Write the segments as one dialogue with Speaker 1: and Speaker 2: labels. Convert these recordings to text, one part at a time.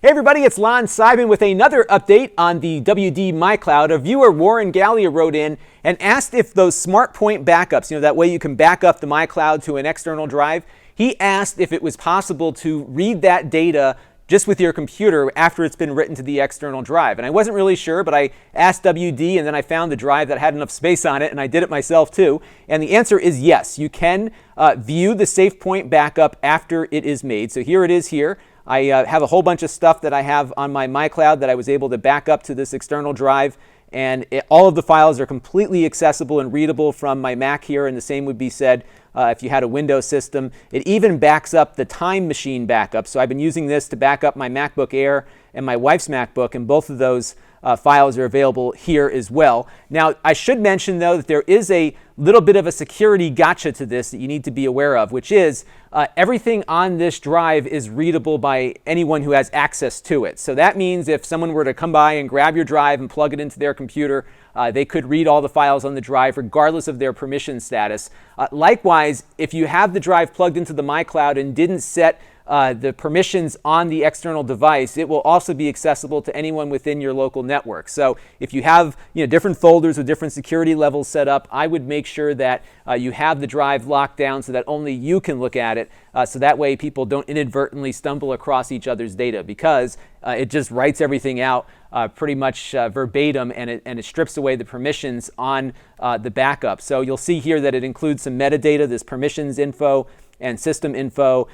Speaker 1: Hey everybody, it's Lon.TV with another update on the WD MyCloud. A viewer, Warren Gallia, wrote in and asked if those Safepoint backups, that way you can back up the MyCloud to an external drive. He asked if it was possible to read that data just with your computer after it's been written to the external drive. And I wasn't really sure, but I asked WD and then I found the drive that had enough space on it, and I did it myself too. And the answer is yes, you can view the Safepoint backup after it is made. So here it is here. I have a whole bunch of stuff that I have on my MyCloud that I was able to back up to this external drive, and all of the files are completely accessible and readable from my Mac here, and the same would be said if you had a Windows system. It even backs up the Time Machine backup, so I've been using this to back up my MacBook Air and my wife's MacBook, and both of those files are available here as well. Now, I should mention, though, that there is a little bit of a security gotcha to this that you need to be aware of, which is everything on this drive is readable by anyone who has access to it. So that means if someone were to come by and grab your drive and plug it into their computer, they could read all the files on the drive regardless of their permission status. Likewise, if you have the drive plugged into the MyCloud and didn't set the permissions on the external device, it will also be accessible to anyone within your local network. So if you have different folders with different security levels set up, I would make sure that you have the drive locked down so that only you can look at it, so that way people don't inadvertently stumble across each other's data, because it just writes everything out pretty much verbatim, and it strips away the permissions on the backup. So you'll see here that it includes some metadata, this permissions info and system info,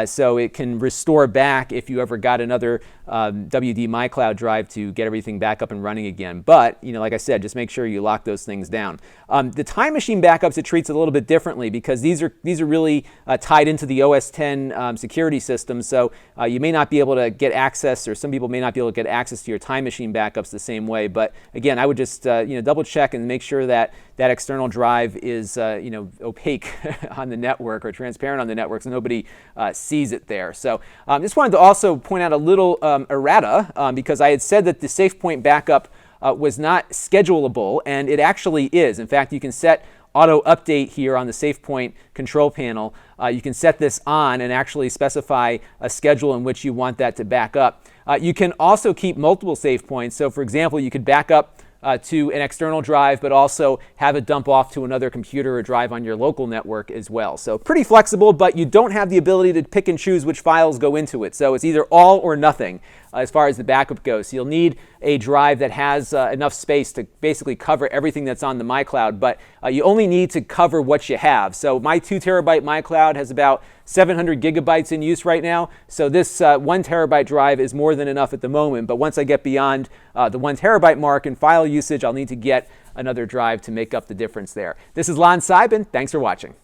Speaker 1: so it can restore back if you ever got another WD MyCloud drive to get everything back up and running again. But like I said, just make sure you lock those things down. The Time Machine backups, it treats a little bit differently, because these are really tied into the OS X security system. So you may not be able to get access, or some people may not be able to get access to your Time Machine backups the same way. But again, I would just double check and make sure that that external drive is opaque on the network, or transparent on the network, so nobody sees it there. So just wanted to also point out a little errata, because I had said that the Safepoint backup was not schedulable, and it actually is. In fact, you can set auto update here on the Safepoint control panel. You can set this on and actually specify a schedule in which you want that to back up. You can also keep multiple Safepoints. So for example, you could back up to an external drive, but also have it dump off to another computer or drive on your local network as well. So pretty flexible, but you don't have the ability to pick and choose which files go into it. So it's either all or nothing as far as the backup goes. So you'll need a drive that has enough space to basically cover everything that's on the MyCloud, but you only need to cover what you have. So my 2 terabyte MyCloud has about 700 gigabytes in use right now. So this 1 terabyte drive is more than enough at the moment. But once I get beyond the 1 terabyte mark in file usage, I'll need to get another drive to make up the difference there. This is Lon.TV. Thanks for watching.